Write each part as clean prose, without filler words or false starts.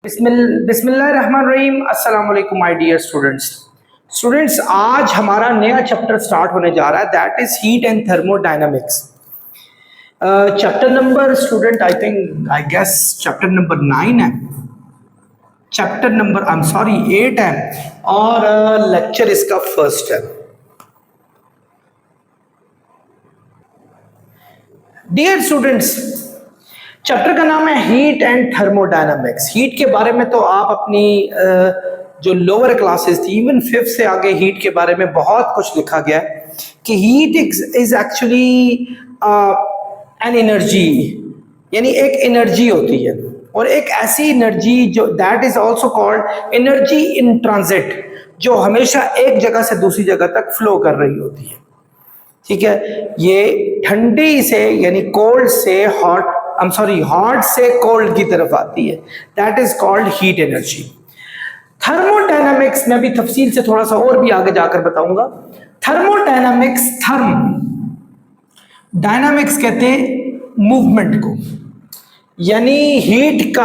बिस्मिल्लाहिर्रहमानिर्रहीम। अस्सलाम वालेकुम माय डियर स्टूडेंट्स, आज हमारा नया चैप्टर स्टार्ट होने जा रहा है, that is heat and thermodynamics. Chapter number student I guess chapter number 9 है, chapter number I am sorry 8 है और लेक्चर इसका फर्स्ट है। डियर स्टूडेंट्स, चैप्टर का नाम है हीट एंड थर्मोडायनामिक्स। हीट के बारे में तो आप अपनी जो लोअर क्लासेस थी, इवन 5th से आगे हीट के बारे में बहुत कुछ लिखा गया है कि heat is actually an energy, यानी एक एनर्जी होती है और एक ऐसी एनर्जी जो that is also called energy in transit, जो हमेशा एक जगह से दूसरी जगह तक फ्लो कर रही होती है। ठीक है, ये ठंडी से यानी कोल्ड से हॉट हॉट से कोल्ड की तरफ आती है, that is called heat energy. Thermodynamics में भी तफसील से थोड़ा सा और भी आगे जाकर बताऊंगा। थर्मोडायनामिक्स, डायनामिक्स कहते हैं मूवमेंट को, यानी हीट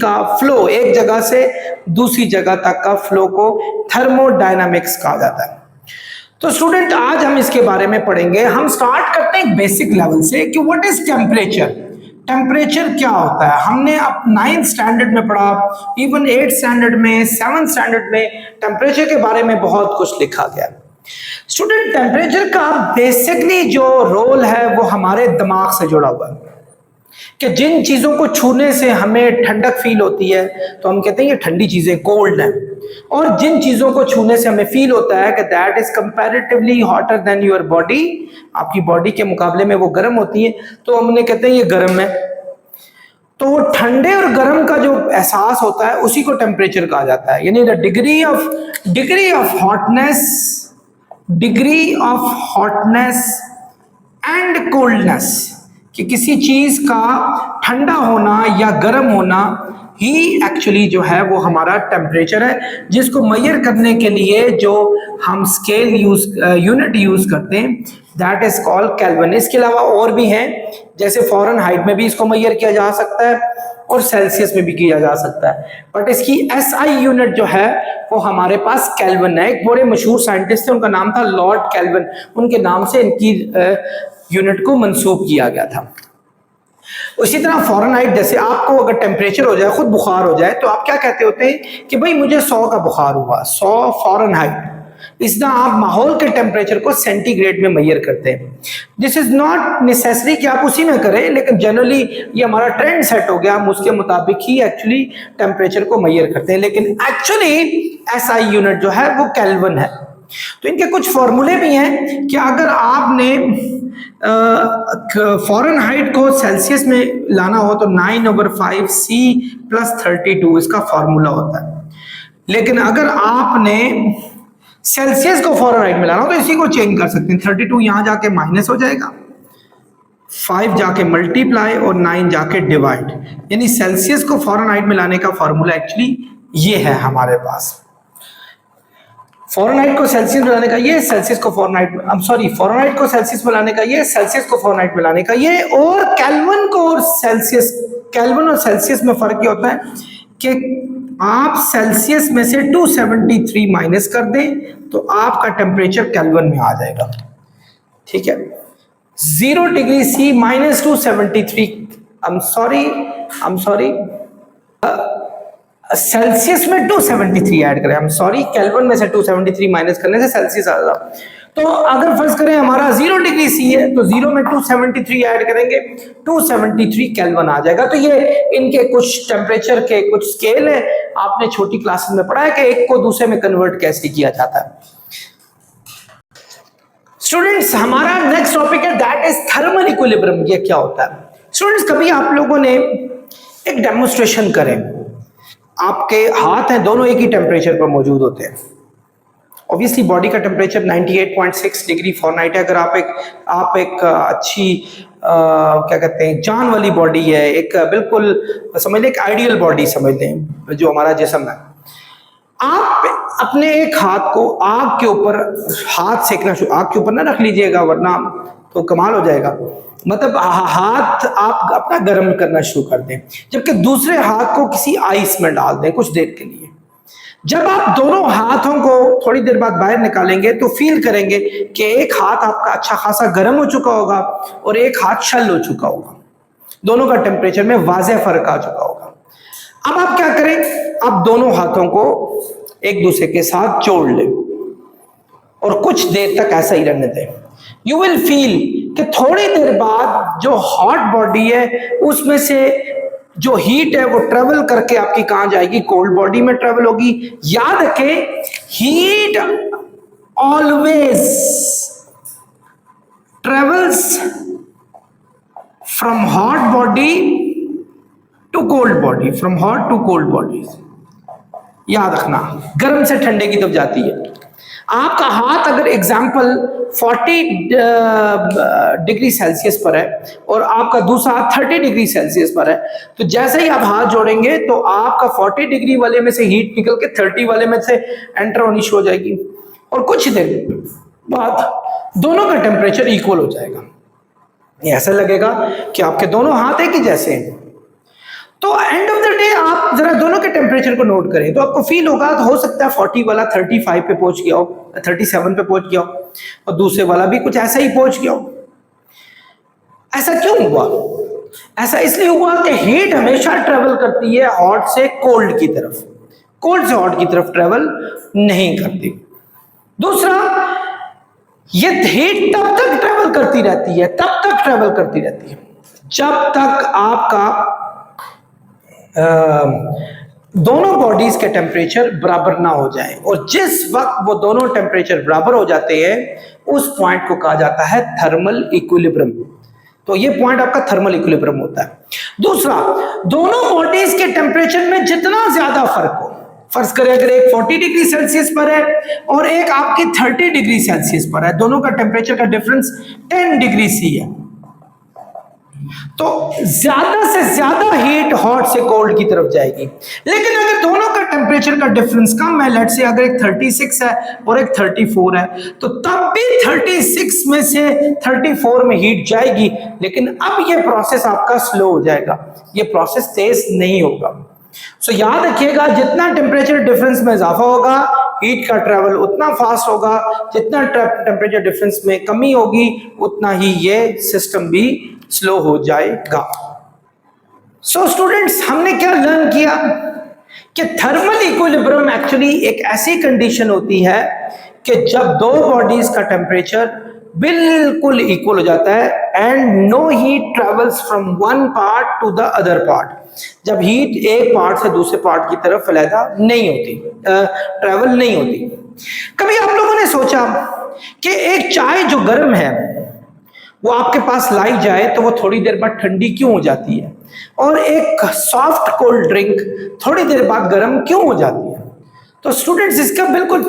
का फ्लो, एक जगह से दूसरी जगह तक का फ्लो को थर्मोडायनामिक्स कहा जाता है। तो स्टूडेंट, आज हम इसके बारे में पढ़ेंगे। हम स्टार्ट करते हैं बेसिक लेवल से कि व्हाट इज टेम्परेचर। टेम्परेचर क्या होता है? हमने अब 9th स्टैंडर्ड में पढ़ा, इवन 8th स्टैंडर्ड में, 7th स्टैंडर्ड में टेम्परेचर के बारे में बहुत कुछ लिखा गया। स्टूडेंट, टेम्परेचर का बेसिकली जो रोल है वो हमारे दिमाग से जुड़ा हुआ है कि जिन चीजों को छूने से हमें ठंडक फील होती है तो हम कहते हैं ये ठंडी चीजें, कोल्ड है, और जिन चीजों को छूने से हमें फील होता है कि that is comparatively hotter then your body, आपकी बॉडी के मुकाबले में वो गर्म होती है, तो हमने कहते हैं ये गर्म है। तो वो ठंडे और गर्म का जो एहसास होता है उसी को टेम्परेचर कहा जाता है, यानी the degree of hotness and coldness, कि किसी चीज का ठंडा होना या गर्म होना ही एक्चुअली जो है वो हमारा टेम्परेचर है, जिसको मेजर करने के लिए जो हम यूनिट यूज करते हैं दैट इज कॉल्ड केल्विन। इसके अलावा और भी हैं, जैसे फ़ारेनहाइट में भी इसको मेजर किया जा सकता है और सेल्सियस में भी किया जा सकता है, बट इसकी SI यूनिट जो है वो हमारे पास केल्विन है। एक बड़े मशहूर साइंटिस्ट थे, उनका नाम था लॉर्ड केल्विन, उनके नाम से इनकी यूनिट को मंसूब किया गया था। उसी तरह फ़ारेनहाइट, जैसे आपको अगर टेम्परेचर हो जाए, खुद बुखार हो जाए, तो आप क्या कहते होते हैं कि भाई मुझे 100 का बुखार हुआ, 100 फ़ारेनहाइट। इस तरह आप माहौल के टेम्परेचर को सेंटीग्रेड में मेजर करते हैं। दिस इज नॉट नेसेसरी कि आप उसी में करें, लेकिन जनरली ये हमारा ट्रेंड सेट हो गया, हम उसके मुताबिक ही एक्चुअली टेम्परेचर को मेजर करते हैं, लेकिन एक्चुअली SI यूनिट जो है वो केल्विन है। तो इनके कुछ फॉर्मूले भी हैं कि अगर आपने फ़ारेनहाइट को सेल्सियस में लाना हो तो 9/5 C + 32 इसका फॉर्मूला होता है, लेकिन अगर आपने सेल्सियस को फ़ारेनहाइट में लाना हो तो इसी को चेंज कर सकते हैं। 32 यहां जाके माइनस हो जाएगा, 5 जाके मल्टीप्लाई और 9 जाके डिवाइड, यानी सेल्सियस को फ़ारेनहाइट में लाने का फॉर्मूला एक्चुअली ये है हमारे पास। फ़ारेनहाइट को सेल्सियस में लाने का ये, सेल्सियस को फ़ारेनहाइट को सेल्सियस में लाने का ये, सेल्सियस को फ़ारेनहाइट में लाने का ये, और केल्विन और सेल्सियस में फर्क ये होता है कि आप सेल्सियस में से 273 माइनस कर दें तो आपका टेम्परेचर केल्विन में आ जाएगा। ठीक है, 0 डिग्री C - 273, सेल्सियस में 273 ऐड करें, केल्विन में से 273 माइनस करने से सेल्सियस आ जाएगा। तो अगर फर्ज करें हमारा 0 डिग्री C है तो 0 में 273 ऐड करेंगे, 273 केल्विन आ जाएगा। तो ये इनके कुछ टेम्परेचर के कुछ स्केल है, आपने छोटी क्लासेस में पढ़ा है कि एक को दूसरे में कन्वर्ट कैसे किया जाता है। स्टूडेंट्स, हमारा नेक्स्ट टॉपिक है दैट इज थर्मल इक्विलिब्रियम। ये क्या होता है? स्टूडेंट्स, कभी आप लोगों ने एक डेमोन्स्ट्रेशन करें, आपके हाथ हैं दोनों एक ही टेम्परेचर पर मौजूद होते हैं। ऑब्वियसली बॉडी का टेम्परेचर 98.6 डिग्री फ़ारेनहाइट है। अगर आप एक अच्छी क्या कहते हैं जान वाली बॉडी है, एक बिल्कुल समझ लें एक आइडियल बॉडी समझ लें जो हमारा जिस्म है, आप अपने एक हाथ को आग के ऊपर ना रख लीजिएगा, वरना तो कमाल हो जाएगा। मतलब हाथ आप अपना गर्म करना शुरू कर दें, जबकि दूसरे हाथ को किसी आइस में डाल दें कुछ देर के लिए। जब आप दोनों हाथों को थोड़ी देर बाद बाहर निकालेंगे तो फील करेंगे कि एक हाथ आपका अच्छा खासा गर्म हो चुका होगा और एक हाथ शल हो चुका होगा। दोनों का टेम्परेचर में वाज़ेह फर्क आ चुका होगा। अब आप क्या करें, आप दोनों हाथों को एक दूसरे के साथ जोड़ लें और कुछ देर तक ऐसा ही रहने दें। यू विल फील कि थोड़ी देर बाद जो हॉट बॉडी है उसमें से जो हीट है वो ट्रेवल करके आपकी कहां जाएगी, कोल्ड बॉडी में ट्रेवल होगी। याद रखें, heat always travels from hot body to cold body, from hot to cold body. याद रखना, गर्म से ठंडे की तरफ जाती है। आपका हाथ अगर एग्जाम्पल 40 डिग्री सेल्सियस पर है और आपका दूसरा हाथ 30 डिग्री सेल्सियस पर है, तो जैसे ही आप हाथ जोड़ेंगे तो आपका 40 डिग्री वाले में से हीट निकल के 30 वाले में से एंटर होनी शुरू हो जाएगी और कुछ देर बाद दोनों का टेम्परेचर इक्वल हो जाएगा। ऐसा लगेगा कि आपके दोनों हाथ एक ही जैसे हैं। तो एंड ऑफ द डे आप जरा दोनों के टेम्परेचर को नोट करें तो आपको फील होगा, तो हो सकता है 40 वाला 35 पे पहुंच गया हो, 37 पे पहुंच गया हो और दूसरे वाला भी कुछ ऐसा ही पहुंच गया हो। ऐसा क्यों हुआ? ऐसा इसलिए हुआ कि हीट हमेशा ट्रेवल करती है हॉट से कोल्ड की तरफ, कोल्ड से हॉट की तरफ ट्रेवल नहीं करती। दूसरा, ये हीट तब तक ट्रेवल करती रहती है, तब तक ट्रेवल करती रहती है जब तक आपका दोनों बॉडीज के टेम्परेचर बराबर ना हो जाए, और जिस वक्त वो दोनों टेम्परेचर बराबर हो जाते हैं उस पॉइंट को कहा जाता है थर्मल इक्विलिब्रियम। तो ये पॉइंट आपका थर्मल इक्विलिब्रियम होता है। दूसरा, दोनों बॉडीज के टेम्परेचर में जितना ज्यादा फर्क हो, फर्ज करें अगर एक 40 डिग्री सेल्सियस पर है और एक आपकी 30 डिग्री सेल्सियस पर है, दोनों का टेम्परेचर का डिफरेंस 10 डिग्री सी है, तो ज्यादा से ज्यादा हीट हॉट से कोल्ड की तरफ जाएगी। लेकिन अगर दोनों का टेम्परेचर का डिफरेंस कम है, लेट्स से अगर एक 36 है और एक 34 है, तो तब भी 36 में से 34 में हीट जाएगी, लेकिन अब ये प्रोसेस आपका स्लो हो जाएगा, ये प्रोसेस तेज नहीं होगा। सो याद रखिएगा, जितना टेम्परेचर डिफरेंस में इजाफा होगा हीट का ट्रेवल उतना फास्ट होगा, जितना टेम्परेचर डिफरेंस में कमी होगी उतना ही ये सिस्टम भी स्लो हो जाएगा। सो स्टूडेंट्स, हमने क्या लर्न किया कि थर्मल इक्विलिब्रियम एक्चुअली एक ऐसी कंडीशन होती है कि जब दो बॉडीज का टेम्परेचर बिल्कुल इक्वल हो जाता है and no heat travels from one part to the other part, जब हीट एक पार्ट से दूसरे पार्ट की तरफ फैलादा नहीं होती, ट्रेवल नहीं होती। कभी आप लोगों ने सोचा कि एक चाय जो गर्म है वो आपके पास लाई जाए तो वो थोड़ी देर बाद ठंडी क्यों हो जाती है, और एक सॉफ्ट कोल्ड ड्रिंक थोड़ी देर बाद गर्म क्यों हो जाती है? तो स्टूडेंट्स, इसका बिल्कुल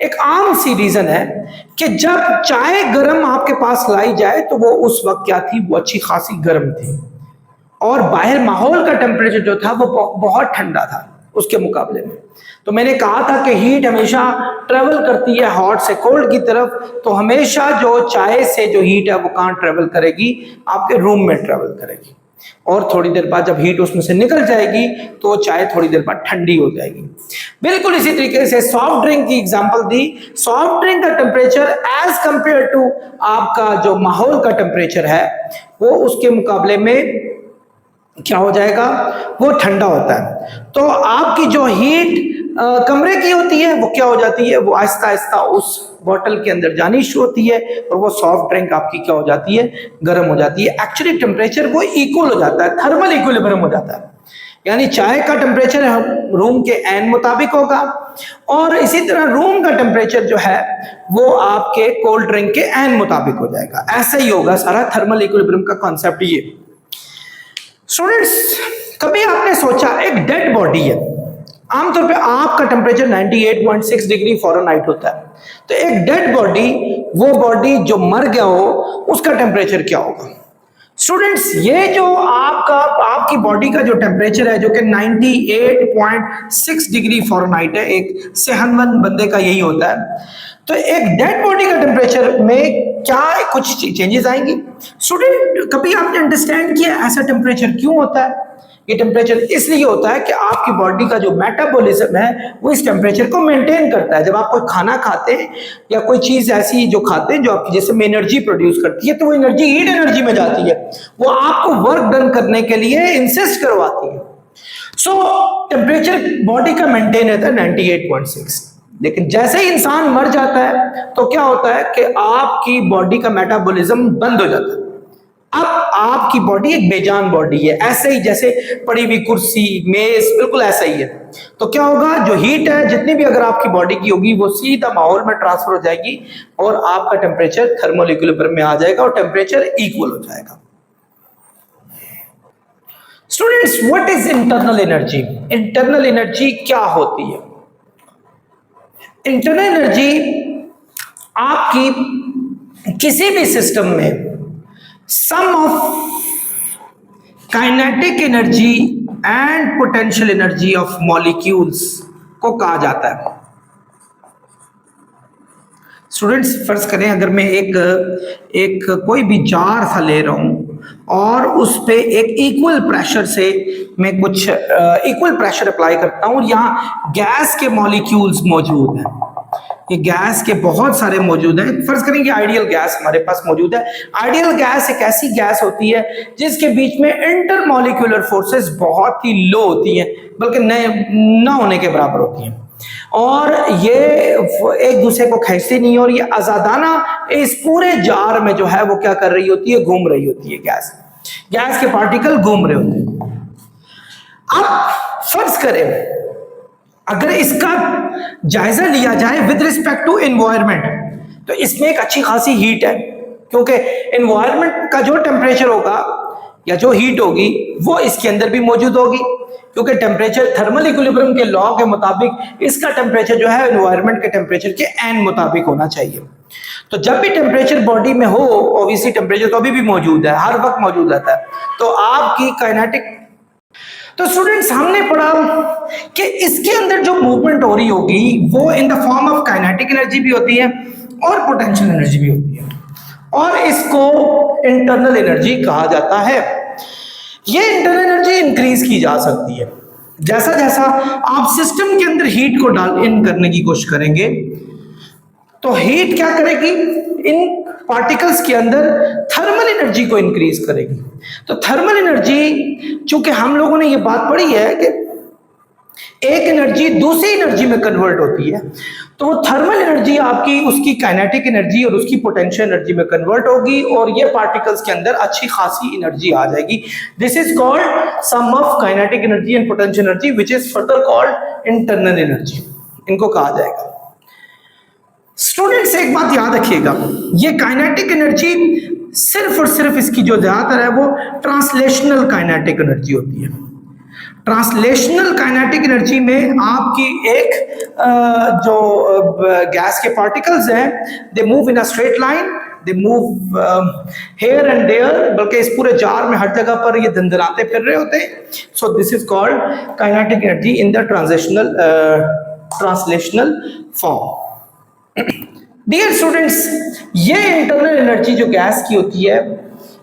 एक आम सी रीजन है कि जब चाय गर्म आपके पास लाई जाए तो वो उस वक्त क्या थी, वो अच्छी खासी गर्म थी और बाहर माहौल का टेम्परेचर जो था वो बहुत ठंडा था उसके मुकाबले में। तो मैंने कहा था कि हीट हमेशा ट्रेवल करती है हॉट से कोल्ड की तरफ, तो हमेशा जो चाय से जो हीट है वो कहाँ ट्रेवल करेगी, आपके रूम में ट्रेवल करेगी, और थोड़ी देर बाद जब हीट उसमें से निकल जाएगी तो चाय थोड़ी देर बाद ठंडी हो जाएगी। बिल्कुल इसी तरीके से सॉफ्ट ड्रिंक की एग्जांपल दी। सॉफ्ट ड्रिंक का टेम्परेचर एज कंपेयर टू आपका जो माहौल का टेम्परेचर है वो उसके मुकाबले में क्या हो जाएगा, वो ठंडा होता है। तो आपकी जो हीट कमरे की होती है वो क्या हो जाती है, वो आहिस्ता आहिस्ता उस बॉटल के अंदर जानी शुरू होती है और वो सॉफ्ट ड्रिंक आपकी क्या हो जाती है, गर्म हो जाती है। एक्चुअली टेम्परेचर वो इक्वल हो जाता है, थर्मल इक्विलिब्रियम हो जाता है, यानी चाय का टेम्परेचर रूम के एन मुताबिक होगा और इसी तरह रूम का टेम्परेचर जो है वो आपके कोल्ड ड्रिंक के एन मुताबिक हो जाएगा। ऐसा ही होगा सारा थर्मल इक्विलिब्रियम का कॉन्सेप्ट। ये स्टूडेंट्स, कभी आपने सोचा एक डेड बॉडी है, आमतौर पे आपका टेम्परेचर 98.6 डिग्री फ़ारेनहाइट होता है, तो एक डेड बॉडी, वो बॉडी जो मर गया हो उसका टेम्परेचर क्या होगा? स्टूडेंट्स, ये जो आपकी बॉडी का जो टेम्परेचर है जो कि 98.6 डिग्री फ़ारेनहाइट है, एक सेहतमंद बंदे का यही होता है, तो एक डेड बॉडी का टेम्परेचर में क्या कुछ चेंजेस आएंगी? स्टूडेंट, कभी आपने अंडरस्टैंड किया ऐसा टेम्परेचर क्यों होता है? ये टेम्परेचर इसलिए होता है कि आपकी बॉडी का जो मेटाबॉलिज्म है वो इस टेम्परेचर को मेंटेन करता है। जब आप कोई खाना खाते हैं या कोई चीज ऐसी जो खाते हैं जो आपकी जैसे में एनर्जी प्रोड्यूस करती है, तो वो एनर्जी हीट एनर्जी में जाती है, वो आपको वर्क डन करने के लिए इंसिस्ट करवाती है। सो टेम्परेचर बॉडी का मेंटेन रहता है 98.6। लेकिन जैसे ही इंसान मर जाता है तो क्या होता है कि आपकी बॉडी का मेटाबॉलिज्म बंद हो जाता है। अब आपकी बॉडी एक बेजान बॉडी है, ऐसे ही जैसे पड़ी हुई कुर्सी मेज, बिल्कुल ऐसा ही है। तो क्या होगा, जो हीट है जितनी भी अगर आपकी बॉडी की होगी वो सीधा माहौल में ट्रांसफर हो जाएगी और आपका टेम्परेचर थर्मल इक्विलिब्रियम में आ जाएगा और टेम्परेचर इक्वल हो जाएगा। Students, what is internal energy? Internal energy क्या होती है? इंटरनल एनर्जी आपकी किसी भी सिस्टम में sum of kinetic energy and potential energy of molecules को कहा जाता है। स्टूडेंट्स, फर्ज करें अगर मैं एक कोई भी जार सा ले रहा हूं और उस पे एक इक्वल प्रेशर से मैं कुछ इक्वल प्रेशर अप्लाई करता हूं और यहां गैस के मॉलिक्यूल्स मौजूद हैं, ये गैस के बहुत सारे मौजूद हैं। फर्ज करें कि आइडियल गैस हमारे पास मौजूद है। आइडियल गैस एक ऐसी गैस होती है जिसके बीच में इंटर मॉलिक्यूलर फोर्सेस बहुत ही लो होती हैं, बल्कि न होने के बराबर होती हैं, और ये एक दूसरे को खींचती नहीं, और ये आजादाना इस पूरे जार में जो है वो क्या कर रही होती है, घूम रही होती है। गैस के पार्टिकल घूम रहे होते हैं। अब फर्ज करें अगर इसका जायजा लिया जाए विद रिस्पेक्ट टू एनवायरनमेंट, तो इसमें एक अच्छी खासी हीट है, क्योंकि एनवायरनमेंट का जो टेम्परेचर होगा या जो हीट होगी वो इसके अंदर भी मौजूद होगी, क्योंकि टेम्परेचर थर्मल इक्विलिब्रियम के लॉ के मुताबिक इसका टेम्परेचर जो है एनवायरनमेंट के टेम्परेचर के एन मुताबिक होना चाहिए। तो जब भी टेम्परेचर बॉडी में हो, ऑब्वियसली टेम्परेचर तो अभी भी मौजूद है, हर वक्त मौजूद रहता है, तो आपकी काइनेटिक। तो स्टूडेंट्स, हमने पढ़ा कि इसके अंदर जो मूवमेंट हो रही होगी वो in the form of kinetic energy भी होती है और पोटेंशियल एनर्जी भी होती है, और इसको इंटरनल एनर्जी कहा जाता है। ये इंटरनल एनर्जी इंक्रीज की जा सकती है जैसा जैसा आप सिस्टम के अंदर हीट को डाल इन करने की कोशिश करेंगे, तो हीट क्या करेगी, इन पार्टिकल्स के अंदर थर्मल एनर्जी को इंक्रीज करेगी। तो थर्मल एनर्जी, चूंकि हम लोगों ने ये बात पढ़ी है कि एक एनर्जी दूसरी एनर्जी में कन्वर्ट होती है, तो वो थर्मल एनर्जी आपकी उसकी काइनेटिक एनर्जी और उसकी पोटेंशियल एनर्जी में कन्वर्ट होगी और ये पार्टिकल्स के अंदर अच्छी खासी एनर्जी आ जाएगी। This is called sum of kinetic energy and potential energy which is further called internal energy, इनको कहा जाएगा। स्टूडेंट्स, एक बात याद रखिएगा, ये काइनेटिक एनर्जी सिर्फ और सिर्फ इसकी जो ज्यादातर है वो ट्रांसलेशनल काइनेटिक एनर्जी होती है। ट्रांसलेशनल काइनेटिक एनर्जी में आपकी एक जो गैस के पार्टिकल्स हैं, they move in a straight line, they move here and there, बल्कि इस पूरे जार में हर जगह पर ये दंदनाते फिर रहे होते हैं। So this is called kinetic energy in the translational form. Dear students, ये इंटरनल एनर्जी जो गैस की होती है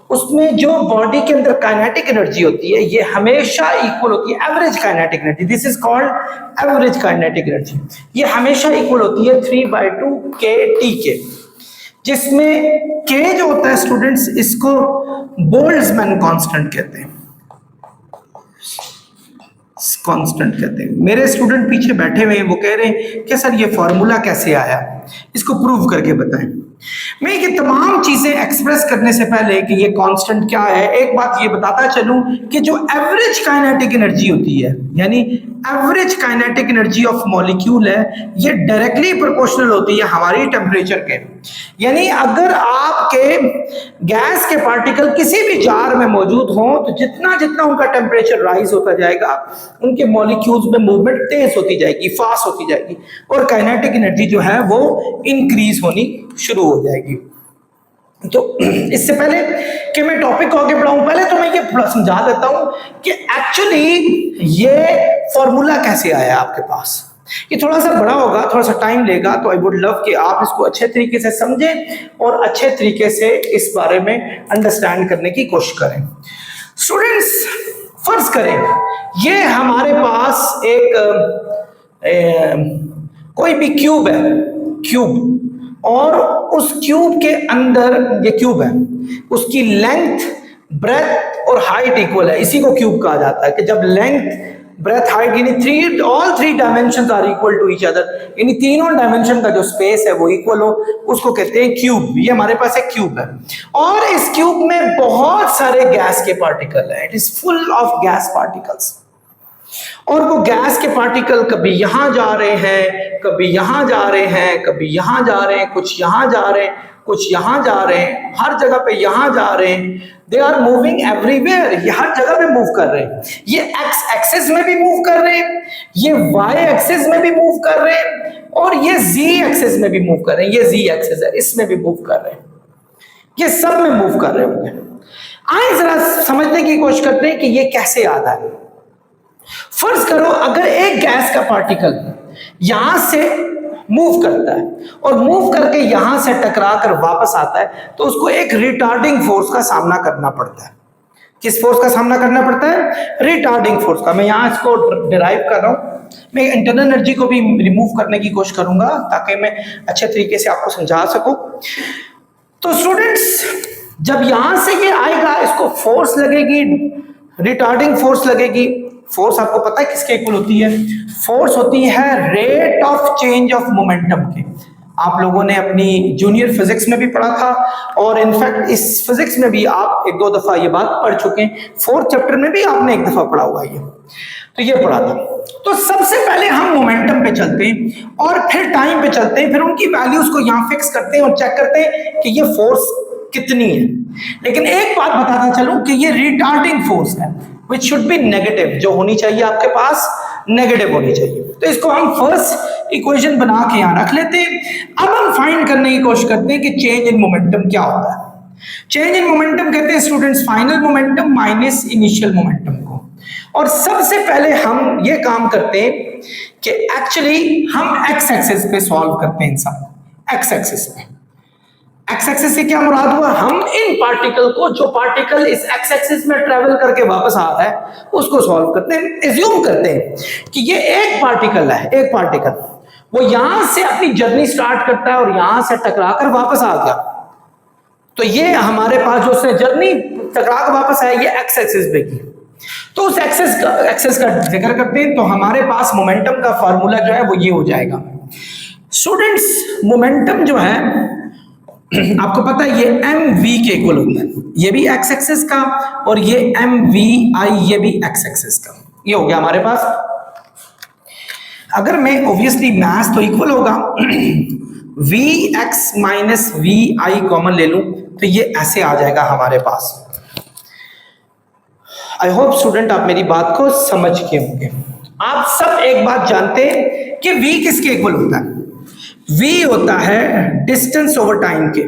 उसमें जो बॉडी के अंदर काइनेटिक एनर्जी होती है ये हमेशा इक्वल होती है average kinetic energy. This is called average kinetic energy. ये हमेशा इक्वल होती है 3/2 kT के, जिसमें K जो होता है स्टूडेंट्स, इसको बोल्ट्जमैन कांस्टेंट कहते हैं, कांस्टेंट कहते हैं। मेरे स्टूडेंट पीछे बैठे हुए हैं, वो कह रहे हैं कि सर ये फॉर्मूला कैसे आया, इसको प्रूव करके बताएं। मैं ये तमाम चीजें एक्सप्रेस करने से पहले कि ये कांस्टेंट क्या है, एक बात ये बताता चलूं कि जो एवरेज काइनेटिक एनर्जी होती है, यानी average kinetic energy of molecule है, ये डायरेक्टली प्रोपोर्शनल होती है हमारी टेम्परेचर के। यानी अगर आपके गैस के पार्टिकल किसी भी जार में मौजूद हों तो जितना जितना उनका टेम्परेचर राइज होता जाएगा उनके मॉलिक्यूल्स में मूवमेंट तेज होती जाएगी, फास्ट होती जाएगी, और काइनेटिक एनर्जी जो है वो इंक्रीज होनी शुरू हो जाएगी। तो इससे पहले कि मैं टॉपिक को आगे बढ़ाऊं, पहले तो मैं ये समझा देता हूं कि एक्चुअली ये फॉर्मूला कैसे आया आपके पास। ये थोड़ा सा बड़ा होगा, थोड़ा सा टाइम लेगा, तो आई वुड लव कि आप इसको अच्छे तरीके से समझें और अच्छे तरीके से इस बारे में अंडरस्टैंड करने की कोशिश करें। स्टूडेंट्स, फर्ज करें ये हमारे पास कोई भी क्यूब है, क्यूब, और उस क्यूब के अंदर ये क्यूब है, उसकी लेंथ, ब्रेथ और हाइट इक्वल है। इसी को क्यूब कहा जाता है कि जब लेंथ, ब्रेथ, हाइट यानी all three dimensions are equal to each other, यानी तीनों डायमेंशन का जो स्पेस है वो इक्वल हो, उसको कहते हैं क्यूब। ये हमारे पास एक क्यूब है और इस क्यूब में बहुत सारे गैस के पार्टिकल है। It is full of gas particles, और वो गैस के पार्टिकल कभी यहां जा रहे हैं, कभी यहां जा रहे हैं, कभी यहां जा रहे हैं, कुछ यहां जा रहे हैं, कुछ यहां जा रहे हैं, हर जगह पे यहां जा रहे हैं। दे आर मूविंग एवरीवेयर, ये हर जगह पे मूव कर रहे हैं। ये एक्स एक्सिस में भी मूव कर रहे हैं, ये वाई एक्सिस में भी मूव कर रहे हैं, और ये जी एक्सिस में भी मूव कर रहे हैं। ये जी एक्सिस है, इसमें भी मूव कर रहे हैं, ये सब में मूव कर रहे होंगे। आइए जरा समझने की कोशिश करते हैं कि ये कैसे आता है। फर्ज करो अगर एक गैस का पार्टिकल यहां से मूव करता है और मूव करके यहां से टकरा कर वापस आता है, तो उसको एक रिटार्डिंग फोर्स का सामना करना पड़ता है। किस फोर्स का सामना करना पड़ता है? रिटार्डिंग फोर्स का। मैं यहां इसको डिराइव कर रहा हूं, मैं इंटरनल एनर्जी को भी रिमूव करने की कोशिश करूंगा ताकि मैं अच्छे तरीके से आपको समझा सकूं। तो स्टूडेंट्स, जब यहां से ये आएगा, इसको फोर्स लगेगी, रिटार्डिंग फोर्स लगेगी। फोर्स आपको पता है किसके इक्वल होती है? फोर्स होती है rate of change of momentum के। आप लोगों ने अपनी जूनियर फिजिक्स में भी पढ़ा था, और इनफैक्ट इस फिजिक्स में भी आप एक दो दफा ये बात पढ़ चुके हैं। 4th चैप्टर में भी आपने एक दफा पढ़ा हुआ है, तो ये पढ़ा था। तो सबसे पहले हम मोमेंटम पे चलते हैं और फिर टाइम पे चलते हैं, फिर उनकी वैल्यूज को यहां फिक्स करते हैं और चेक करते हैं कि ये फोर्स कितनी है। लेकिन एक बात बताता चलूं कि ये रिटार्डिंग फोर्स है, which should be नेगेटिव, जो होनी चाहिए आपके पास नेगेटिव होनी चाहिए। तो इसको हम फर्स्ट इक्वेशन बना के यहां रख लेते हैं। अब हम फाइंड करने की कोशिश करते हैं कि चेंज इन मोमेंटम क्या होता है। चेंज इन मोमेंटम कहते हैं students final momentum minus initial momentum को। और सबसे पहले हम ये काम करते हैं कि एक्चुअली हम एक्स एक्सिस पे सॉल्व करते हैं इन सब। एक्स एक्सिस पे, एक्स एक्सिस से क्या मुराद हुआ? हम इन पार्टिकल को, जो पार्टिकल इस एक्स एक्सिस में ट्रेवल करके वापस आता है, उसको सॉल्व करते हैं। एज्यूम करते हैं कि ये एक पार्टिकल है, एक पार्टिकल वो यहां से अपनी जर्नी स्टार्ट करता है और यहां से टकरा कर वापस आ गया। तो ये हमारे पास जो उसने जर्नी टकरा कर वापस आया, ये एक्स एक्सिस पे की। तो उस एक्सिस का जिक्र करते हैं, तो हमारे पास मोमेंटम का फॉर्मूला जो है वो ये हो जाएगा। स्टूडेंट्स, मोमेंटम जो है आपको पता है ये mv के इक्वल होता है। ये भी एक्स एक्सिस का और ये mvi, ये भी एक्स एक्सिस का। ये हो गया हमारे पास। अगर मैं ऑब्वियसली मैथ तो इक्वल होगा vx माइनस vi कॉमन ले लूं तो ये ऐसे आ जाएगा हमारे पास। आई होप स्टूडेंट आप मेरी बात को समझ के होंगे। आप सब एक बात जानते हैं कि v किसके इक्वल होता है? v होता है डिस्टेंस ओवर टाइम के,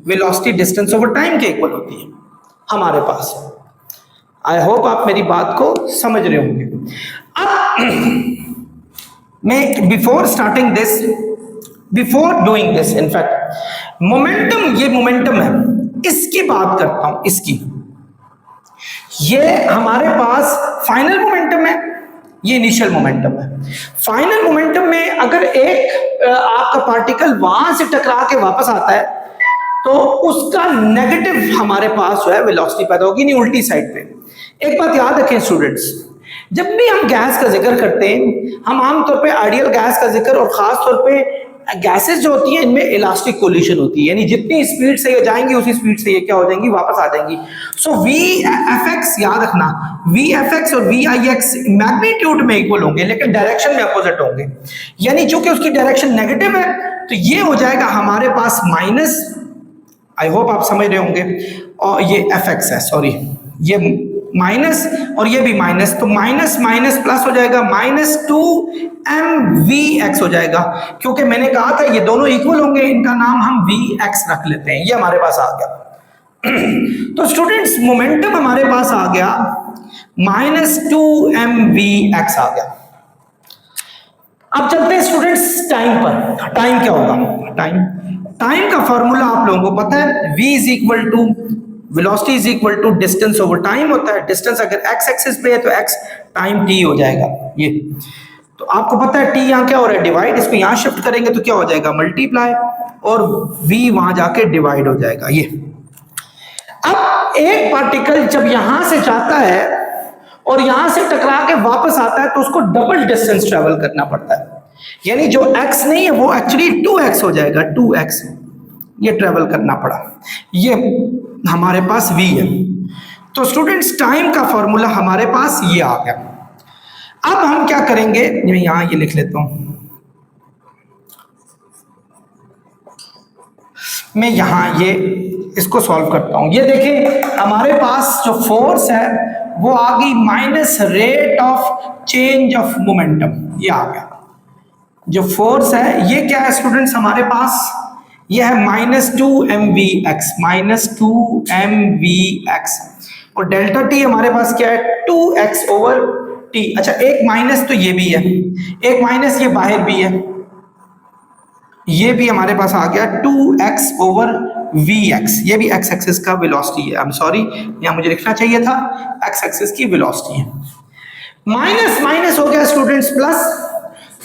वेलोसिटी डिस्टेंस ओवर टाइम के इक्वल होती है हमारे पास। आई होप आप मेरी बात को समझ रहे होंगे। अब मैं before starting this, before doing this, in fact momentum, ये मोमेंटम है, इसकी बात करता हूं। इसकी, ये हमारे पास फाइनल मोमेंटम है, ये इनिशियल मोमेंटम है। फाइनल मोमेंटम में अगर एक आपका पार्टिकल वहां से टकरा के वापस आता है, तो उसका नेगेटिव हमारे पास जो है वेलोसिटी पैदा होगी, नहीं उल्टी साइड पे। एक बात याद रखें स्टूडेंट्स, जब भी हम गैस का जिक्र करते हैं, हम आमतौर पे आइडियल गैस का जिक्र, और खास तौर पे गैसेस जो होती हैं इनमें इलास्टिक कोलिशन होती है, यानी जितनी स्पीड से ये जाएंगी उसी स्पीड से ये क्या हो जाएंगी, वापस आ जाएंगी। सो वी एफ एक्स याद रखना, वी एफ एक्स और वी आई एक्स मैग्नीट्यूड में इक्वल होंगे लेकिन डायरेक्शन में अपोजिट होंगे। यानी चूंकि उसकी डायरेक्शन नेगेटिव है तो ये हो जाएगा हमारे पास माइनस, आई होप आप समझ रहे होंगे, और ये एफ एक्स है, सॉरी ये माइनस और ये भी माइनस, तो माइनस माइनस प्लस हो जाएगा, माइनस 2mvx हो जाएगा। क्योंकि मैंने कहा था ये दोनों इक्वल होंगे, इनका नाम हम vx रख लेते हैं। ये हमारे पास आ गया। तो स्टूडेंट्स, मोमेंटम हमारे पास आ गया माइनस 2mvx आ गया। अब चलते हैं स्टूडेंट्स टाइम पर। टाइम क्या होगा? टाइम का फॉर्मूला आप लोगों को पता है, v is equal to velocity is equal to distance over time होता है। डिस्टेंस अगर x एक्सिस पे है तो x टाइम t हो जाएगा। ये तो आपको पता है t यहाँ क्या हो रहा है? डिवाइड। इसको यहाँ शिफ्ट करेंगे तो क्या हो जाएगा? मल्टीप्लाई, और v वहां जाके डिवाइड हो जाएगा। ये अब एक पार्टिकल जब यहां से जाता है और यहां से टकरा के वापस आता है तो उसको डबल डिस्टेंस ट्रेवल करना पड़ता है, यानी जो x नहीं है वो एक्चुअली 2x हो जाएगा। 2x ये ट्रेवल करना पड़ा, ये हमारे पास v है। तो स्टूडेंट्स टाइम का फॉर्मूला हमारे पास ये आ गया। अब हम क्या करेंगे, मैं यहां ये लिख लेता हूं, मैं यहां ये इसको सॉल्व करता हूं। ये देखिए हमारे पास जो फोर्स है वो आ गई minus rate of change of momentum, ये आ गया। जो फोर्स है ये क्या है स्टूडेंट्स हमारे पास? ये है -2mvx, -2mvx, और डेल्टा टी हमारे पास क्या है? 2x over T. अच्छा, एक माइनस तो ये भी है, एक माइनस ये बाहर भी है, ये भी हमारे पास आ गया 2x ओवर vx। ये भी x एक्सिस का वेलोसिटी है। आई एम सॉरी, यहां मुझे लिखना चाहिए था x एक्सिस की वेलोसिटी है। माइनस माइनस हो गया स्टूडेंट्स प्लस,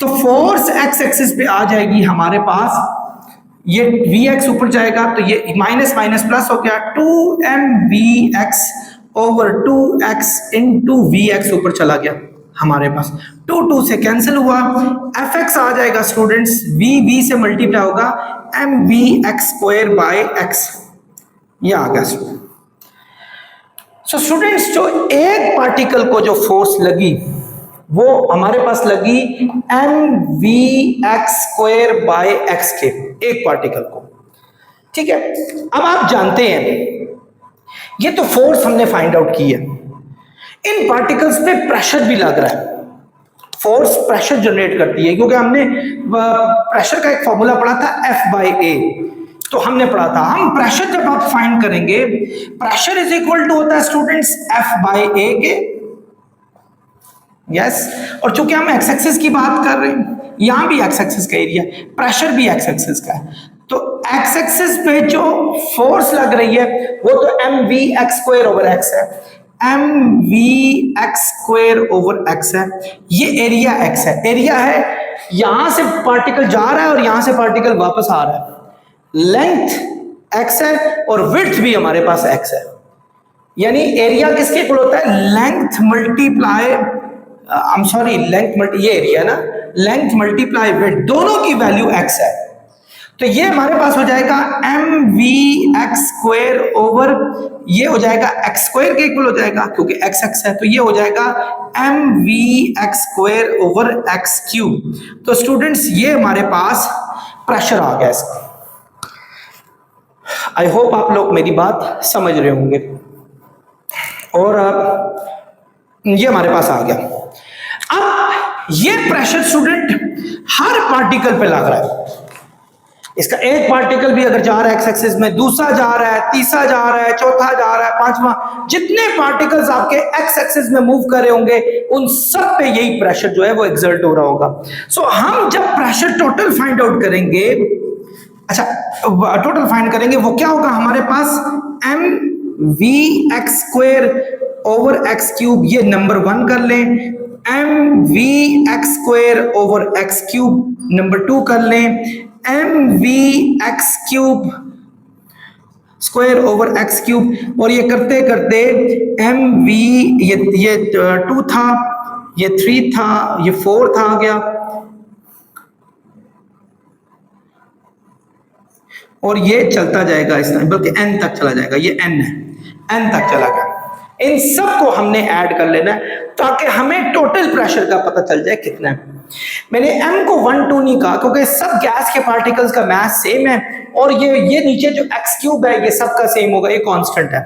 तो फोर्स x एक्सिस पे आ जाएगी हमारे पास, ये vx ऊपर जाएगा तो ये माइनस माइनस प्लस हो गया, 2mvx over 2x into vx ऊपर चला गया हमारे पास, 2 से कैंसिल हुआ, fx आ जाएगा स्टूडेंट्स, v से मल्टीप्लाई होगा mvx स्क्वायर बाय x, ये आ गया। सो स्टूडेंट्स जो एक पार्टिकल को जो फोर्स लगी वो हमारे पास लगी mvx स्क्वायर बाय x के, एक पार्टिकल को। ठीक है, अब आप जानते हैं ये तो फोर्स हमने फाइंड आउट की है, इन पार्टिकल्स पे प्रेशर भी लग रहा है। फोर्स प्रेशर जनरेट करती है, क्योंकि हमने प्रेशर का एक फॉर्मूला पढ़ा था F/A, तो हमने पढ़ा था हम प्रेशर जब आप फाइंड करेंगे, प्रेशर इज इक्वल टू होता है स्टूडेंट्स F/A के। यस, और चूंकि हम एक्स एक्सिस की बात कर रहे हैं, यहां भी एक्स एक्सिस का एरिया, प्रेशर भी एक्स एक्सिस का है, तो एक्स एक्सिस पे जो फोर्स लग रही है वो तो mvx स्क्वायर ओवर x है, mvx स्क्वायर ओवर x है। ये एरिया x है, एरिया है, यहां से पार्टिकल जा रहा है और यहां से पार्टिकल वापस आ रहा है, लेंथ x है और विड्थ भी हमारे पास x है, यानी एरिया किसके इक्वल होता है? Length multiply, I am sorry, ये एरिया ना, लेंथ मल्टीप्लाई विड्थ, दोनों की वैल्यू x है। तो ये हमारे पास हो जाएगा mvx स्क्वायर ओवर, ये हो जाएगा x स्क्वायर के इक्वल हो जाएगा क्योंकि x x है, तो ये हो जाएगा mvx square over x cube. तो स्टूडेंट्स ये हमारे पास प्रेशर आ गया इसका। आई होप आप लोग मेरी बात समझ रहे होंगे, और ये हमारे पास आ गया। अब ये प्रेशर स्टूडेंट हर पार्टिकल पे लग रहा है, इसका एक पार्टिकल भी अगर जा रहा है एक्स एक्सिस में, दूसरा जा रहा है, तीसरा जा रहा है, चौथा जा रहा है, पांचवा, जितने पार्टिकल्स आपके एक्स एक्सिस में मूव कर रहे होंगे उन सब पे यही प्रेशर जो है वो एक्सर्ट हो रहा होगा। सो हम जब प्रेशर टोटल फाइंड आउट करेंगे, अच्छा टोटल फाइंड करेंगे, वो क्या होगा हमारे पास? mvx square over x cube, ये नंबर 1 कर लें, mvx square over x cube number 2 कर लें, mvx cube square over x cube, और ये करते करते mv, ये 2 था, ये 3 था, ये 4 था आ गया, और ये चलता जाएगा इस तरह, बल्कि n तक चला जाएगा, ये n है, n तक चला गया। इन सब को हमने ऐड कर लेना है ताकि हमें टोटल प्रेशर का पता चल जाए कितना है। मैंने m को 1 2 नहीं कहा क्योंकि सब गैस के पार्टिकल्स का मास सेम है, और ये नीचे जो x क्यूब है ये सबका सेम होगा, ये कांस्टेंट है,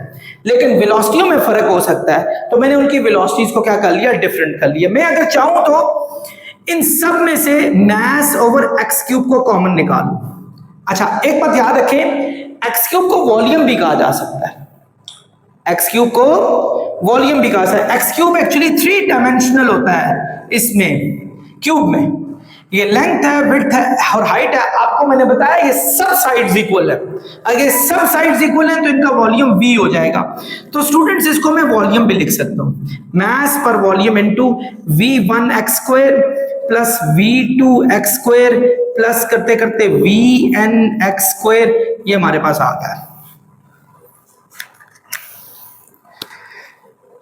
लेकिन वेलोसिटियों में फर्क हो सकता है, तो मैंने उनकी वेलोसिटीज को क्या कर लिया? डिफरेंट कर लिया। मैं अगर चाहूं तो इन सब में से मास ओवर x क्यूब को कॉमन निकालूं। अच्छा एक बात याद रखें, x क्यूब को वॉल्यूम भी कहा जा सकता है, x क्यूब को वॉल्यूम भी कहा जाता है। x क्यूब एक्चुअली 3 डायमेंशनल होता है इसमें, क्यूब में, ये लेंथ है, विड्थ है और हाइट है। आपको मैंने बताया ये सब साइड्स इक्वल है। अगर सब साइड्स इक्वल है तो इनका वॉल्यूम v हो जाएगा। तो स्टूडेंट्स इसको मैं वॉल्यूम भी लिख सकता हूं, मास पर volume into v1x² plus v2x² plus करते करते vnx²। ये हमारे पास आ गया।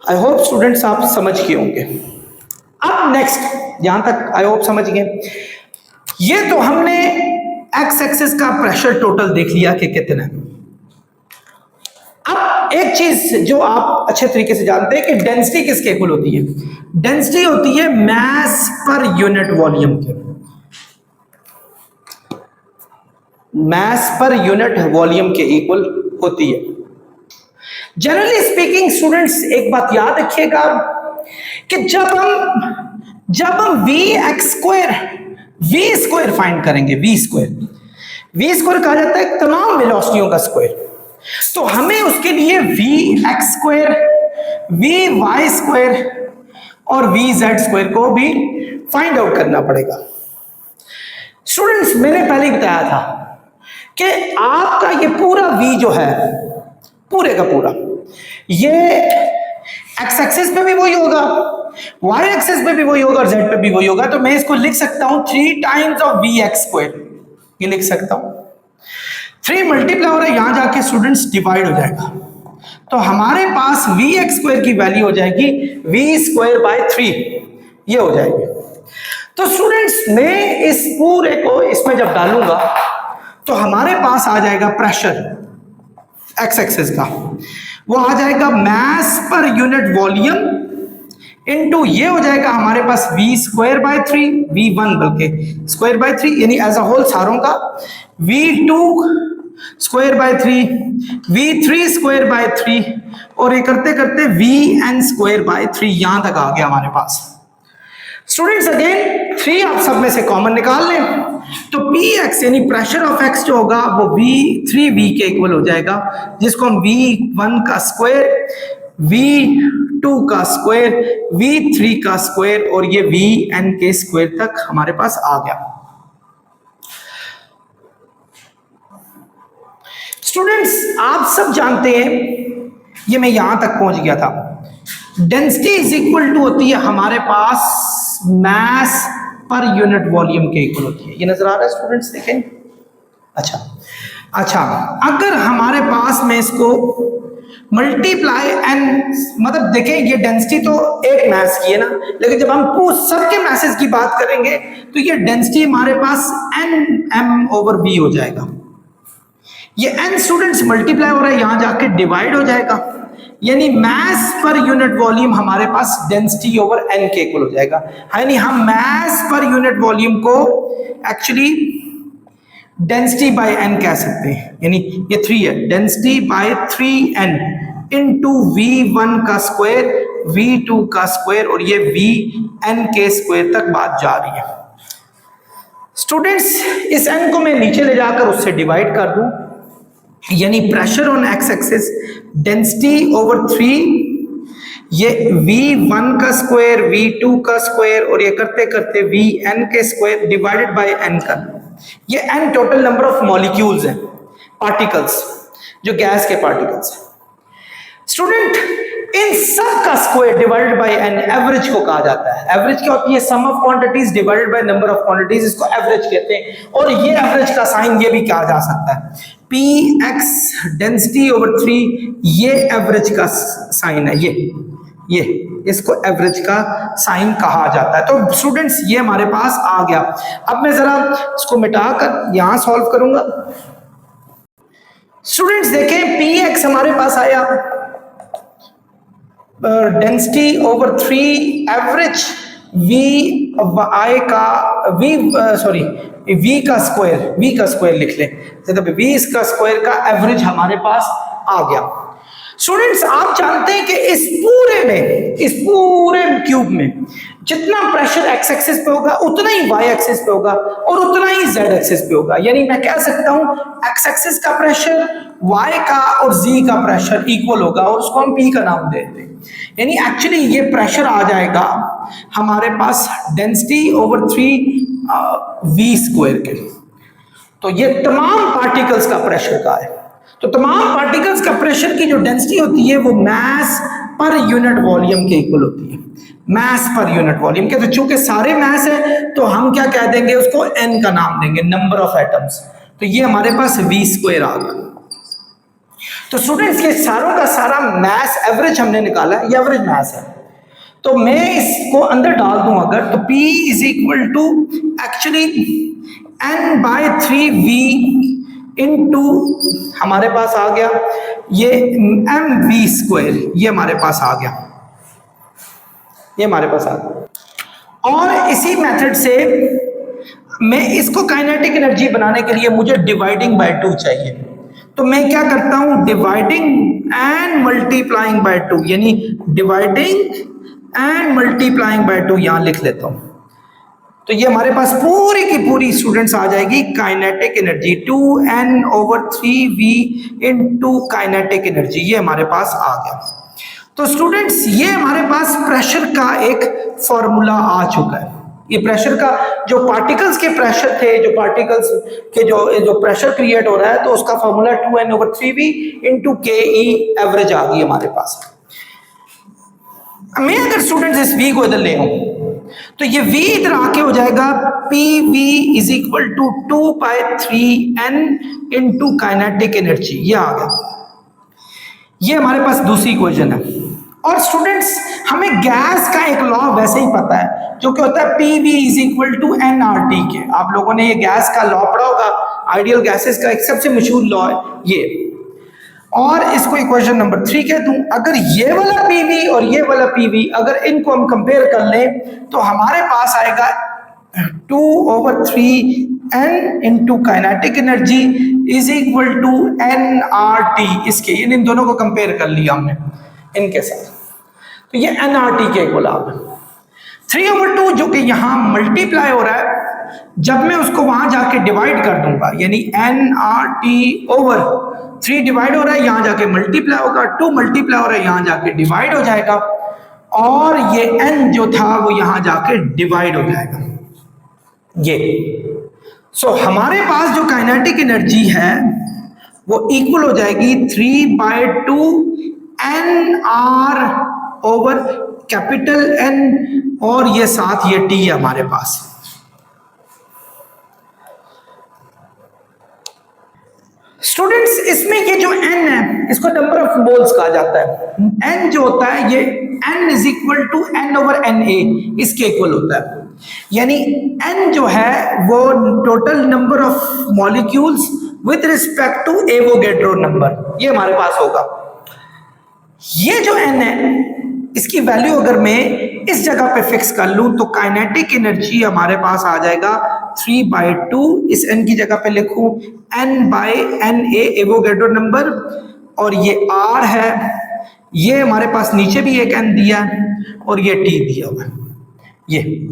आई होप स्टूडेंट्स आप समझ गए होंगे। अब नेक्स्ट, यहां तक आई होप समझ गए। ये तो हमने एक्स एक्सिस का प्रेशर टोटल देख लिया कि कितना है। अब एक चीज जो आप अच्छे तरीके से जानते हैं कि डेंसिटी किसके इक्वल होती है? डेंसिटी होती है मास पर यूनिट वॉल्यूम के, मास पर यूनिट वॉल्यूम के इक्वल होती है। जनरली स्पीकिंग स्टूडेंट्स एक बात याद रखिएगा कि जब हम v² फाइंड करेंगे, v² कहा जाता है तमाम वेलोसिटियों का स्क्वायर, तो हमें उसके लिए vx², vy² और vz² को भी फाइंड आउट करना पड़ेगा। स्टूडेंट्स मैंने पहले ही बताया था कि आपका ये पूरा v जो है पूरे का पूरा, ये एक्स एक्सिस पे भी वही होगा, वाई एक्सिस पे भी वही होगा और जेड पे भी वही होगा। तो मैं इसको लिख सकता हूं 3 टाइम्स ऑफ vx², ये लिख सकता हूं। 3 मल्टीप्लाई हो रहा है, यहां जाके स्टूडेंट्स डिवाइड हो जाएगा, तो हमारे पास vx² की वैल्यू हो जाएगी v²/3, ये हो जाएगी। तो स्टूडेंट्स मैं इस पूरे को इसमें जब डालूंगा तो हमारे पास आ जाएगा प्रेशर एक्स एक्सिस का, वो आ जाएगा मास पर यूनिट वॉल्यूम इनटू ये हो जाएगा हमारे पास v²/3, v1 बल्कि ²/3 यानी एज अ होल सारों का, v2²/3, v3²/3 और ये करते करते vn²/3, यहां तक आ गया हमारे पास। स्टूडेंट्स अगेन 3 आप सब में से कॉमन निकाल लें तो px यानी प्रेशर ऑफ x जो होगा वो v3v के इक्वल हो जाएगा, जिसको हम v1 का स्क्वायर, v2 का स्क्वायर, v3 का स्क्वायर और ये vn के स्क्वायर तक हमारे पास आ गया। स्टूडेंट्स आप सब जानते हैं, ये मैं यहां तक पहुंच गया था, डेंसिटी इज इक्वल टू होती है हमारे पास मास पर यूनिट वॉल्यूम के इक्वल होती है। ये नजर आ रहा है स्टूडेंट्स, देखें। अच्छा अगर हमारे पास में इसको मल्टीप्लाई एंड, मतलब देखें ये डेंसिटी तो एक मास की है ना, लेकिन जब हम सबके मासेस की बात करेंगे तो ये डेंसिटी हमारे पास nm/v हो जाएगा। ये n स्टूडेंट्स मल्टीप्लाई हो रहा है, यहां जाके डिवाइड हो जाएगा, यानी मास पर यूनिट वॉल्यूम हमारे पास डेंसिटी ओवर n के इक्वल हो जाएगा। यानी हम मास पर यूनिट वॉल्यूम को एक्चुअली डेंसिटी बाय n कह सकते हैं, यानी ये 3 है, density bye 3n into v1 का स्क्वायर, v2 का स्क्वायर और ये vn के स्क्वायर तक बात जा रही है। स्टूडेंट्स इस n को मैं नीचे ले जाकर उससे डिवाइड कर दूं, यानी pressure on x axis density over 3, ये v1 का स्क्वायर, v2 का स्क्वायर और ये करते करते vn के स्क्वायर डिवाइडेड बाय n का, ये n total number of molecules हैं, पार्टिकल्स, जो गैस के पार्टिकल्स हैं। स्टूडेंट इन सब का square divided by n average को कहा जाता है। एवरेज क्या होती है? Sum of quantities divided by number of quantities, इसको एवरेज कहते हैं। और ये एवरेज का साइन ये भी कहा जा सकता है, px डेंसिटी ओवर 3, ये एवरेज का साइन है, ये इसको एवरेज का साइन कहा जाता है। तो स्टूडेंट्स ये हमारे पास आ गया। अब मैं जरा इसको मिटाकर यहां सॉल्व करूंगा। स्टूडेंट्स देखें px हमारे पास आया डेंसिटी ओवर 3 एवरेज v का स्क्वायर लिख लें, तो v इसका स्क्वायर का एवरेज हमारे पास आ गया। स्टूडेंट्स आप जानते हैं कि इस पूरे क्यूब में जितना प्रेशर एक्स एक्सिस पे होगा उतना ही वाई एक्सिस पे होगा और उतना ही जेड एक्सिस पे होगा। यानी मैं कह सकता हूं एक्स एक्सिस का प्रेशर वाई का और जी का प्रेशर इक्वल होगा और उसको हम पी का नाम देते हैं। यानी एक्चुअली ये प्रेशर आ जाएगा हमारे पास डेंसिटी ओवर 3 वी स्क्वायर के। तो ये तमाम पार्टिकल्स का प्रेशर का है। तो तमाम पार्टिकल्स का प्रेशर की जो डेंसिटी होती है वो मास पर यूनिट वॉल्यूम के इक्वल होती है, मास पर यूनिट वॉल्यूम के। तो चूंकि सारे मास है तो हम क्या कह देंगे उसको, n का नाम देंगे, नंबर ऑफ एटम्स। तो ये हमारे पास वी स्क्वायर आ गया। तो स्टूडेंट्स ये सारों का सारा मास एवरेज हमने निकाला है, ये एवरेज मास है। तो मैं इसको अंदर डाल दूं अगर, तो P is equal to actually n/3v into हमारे पास आ गया ये mv स्क्वायर, ये हमारे पास आ गया, ये हमारे पास आ गया। और इसी मेथड से मैं इसको काइनेटिक एनर्जी बनाने के लिए मुझे डिवाइडिंग बाय 2 चाहिए। तो मैं क्या करता हूं, डिवाइडिंग एंड मल्टीप्लाइंग बाय 2, यानी डिवाइडिंग एंड मल्टीप्लाइंग बाय 2 यहां लिख लेता हूं। तो ये हमारे पास पूरी की पूरी स्टूडेंट्स आ जाएगी kinetic energy 2n/3v into kinetic energy, ये हमारे पास आ गया। तो स्टूडेंट्स ये हमारे पास प्रेशर का एक फॉर्मूला आ चुका है। ये प्रेशर का जो पार्टिकल्स के प्रेशर थे, जो पार्टिकल्स के जो प्रेशर क्रिएट हो रहा है, तो उसका formula 2n/3v into ke average आ गई हमारे पास। मैं अगर स्टूडेंट्स इस v को इधर ले आऊं तो ये v इधर आके हो जाएगा pv is equal to 2/3n into kinetic energy, ये आ गया। ये हमारे पास दूसरी इक्वेशन है। और स्टूडेंट्स हमें गैस का एक लॉ वैसे ही पता है जो कि होता है pv is equal to nRT के। आप लोगों ने ये गैस का लॉ पढ़ा होगा, आइडियल गैसेस का एक सबसे मशहूर लॉ है ये। और इसको इक्वेशन नंबर 3 कह दूं। अगर ये वाला pv और ये वाला pv अगर इनको हम कंपेयर कर लें तो हमारे पास आएगा 2/3n into kinetic energy is equal to nRT। इसके इन दोनों को कंपेयर कर लिया हमने इनके साथ, तो ये nRT के इक्वल आ गया। 3/2 जो कि यहां मल्टीप्लाई हो रहा है, जब मैं उसको वहां जाके डिवाइड कर दूंगा, यानी nRT/3 डिवाइड हो रहा है, यहां जाके मल्टीप्लाई होगा, 2 मल्टीप्लाई हो रहा है, यहां जाके डिवाइड हो जाएगा, और ये n जो था वो यहां जाके डिवाइड हो जाएगा ये। सो हमारे पास जो काइनेटिक एनर्जी है वो इक्वल हो जाएगी 3/2 nR/N, और ये साथ ये T है हमारे पास। स्टूडेंट्स इसमें ये जो n है इसको नंबर ऑफ मोल्स कहा जाता है। n जो होता है ये n is equal to n/Na, इसके इक्वल होता है। यानी n जो है वो total number of molecules with respect to Avogadro number, ये हमारे पास होगा। ये जो n है इसकी वैल्यू अगर मैं इस जगह पे फिक्स कर लूं तो काइनेटिक एनर्जी हमारे पास आ जाएगा 3/2, इस n की जगह पे लिखूं n/Na एवोगैड्रो नंबर, और ये r है, ये हमारे पास नीचे भी एक n दिया है और ये t दिया हुआ है। ये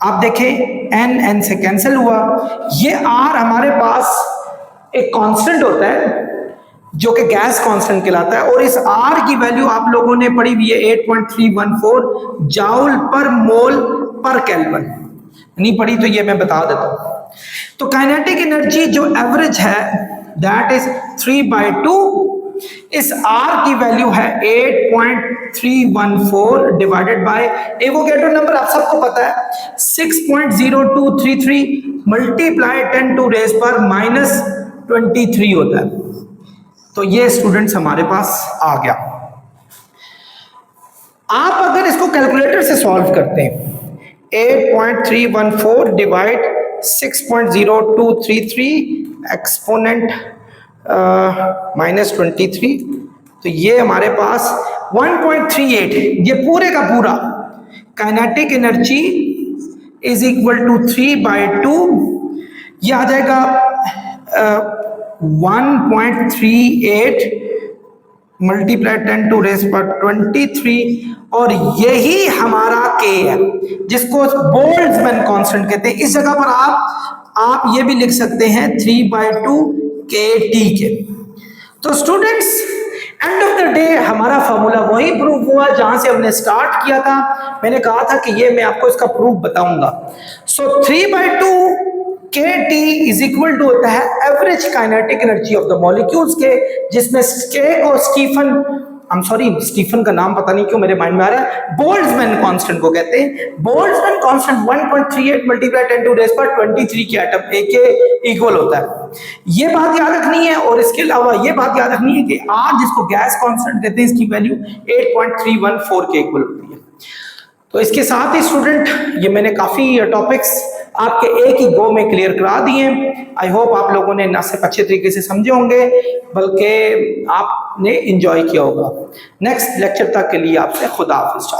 आप देखें n से कैंसिल हुआ, ये r हमारे पास एक कांस्टेंट होता है जो कि गैस कांस्टेंट कहलाता है, और इस R की वैल्यू आप लोगों ने पढ़ी हुई है 8.314 जाउल पर मोल पर केल्विन। नहीं पढ़ी तो ये मैं बता देता हूं। तो काइनेटिक एनर्जी जो एवरेज है दैट इज 3/2, इस R की वैल्यू है 8.314 डिवाइडेड बाय एवोगैड्रो नंबर आप सबको पता है 6.0233 मल्टीप्लाई 10⁻⁻³ होता है। तो ये स्टूडेंट्स हमारे पास आ गया। आप अगर इसको कैलकुलेटर से सॉल्व करते हैं 8.314 डिवाइड 6.0233 एक्सपोनेंट -23, तो ये हमारे पास 1.38, ये पूरे का पूरा kinetic energy is equal to 3/2, ये आ जाएगा 1.38 मल्टीप्लाई 10⁻23, और यही हमारा K है जिसको बोल्ट्जमैन कांस्टेंट कहते हैं। इस जगह पर आप ये भी लिख सकते हैं 3/2 KT के। तो students end of the day हमारा फॉर्मूला वही प्रूफ हुआ जहां से हमने स्टार्ट किया था। मैंने कहा था कि ये मैं आपको इसका प्रूफ बताऊंगा। सो 3/2 KT इज इक्वल टू होता है average kinetic energy of the molecules के, जिसमें के को स्टीफन का नाम पता नहीं क्यों मेरे माइंड में आ रहा है, बोल्ट्जमैन कांस्टेंट को कहते हैं। बोल्ट्जमैन कांस्टेंट 1.38 मल्टीप्लाई 10⁻23 के एटम ए के इक्वल होता है। ये बात याद रखनी है, और इसके अलावा ये बात याद रखनी है कि आज जिसको गैस कांस्टेंट कहते हैं इसकी वैल्यू 8.314 के इक्वल होती है। तो इसके साथ ही स्टूडेंट ये मैंने काफी टॉपिक्स आपके एक ही गो में क्लियर करा दिए। आई होप आप लोगों ने ना सिर्फ अच्छे तरीके से समझे होंगे बल्कि आपने एंजॉय किया होगा। नेक्स्ट लेक्चर तक के लिए आपसे खुदा हाफिज़।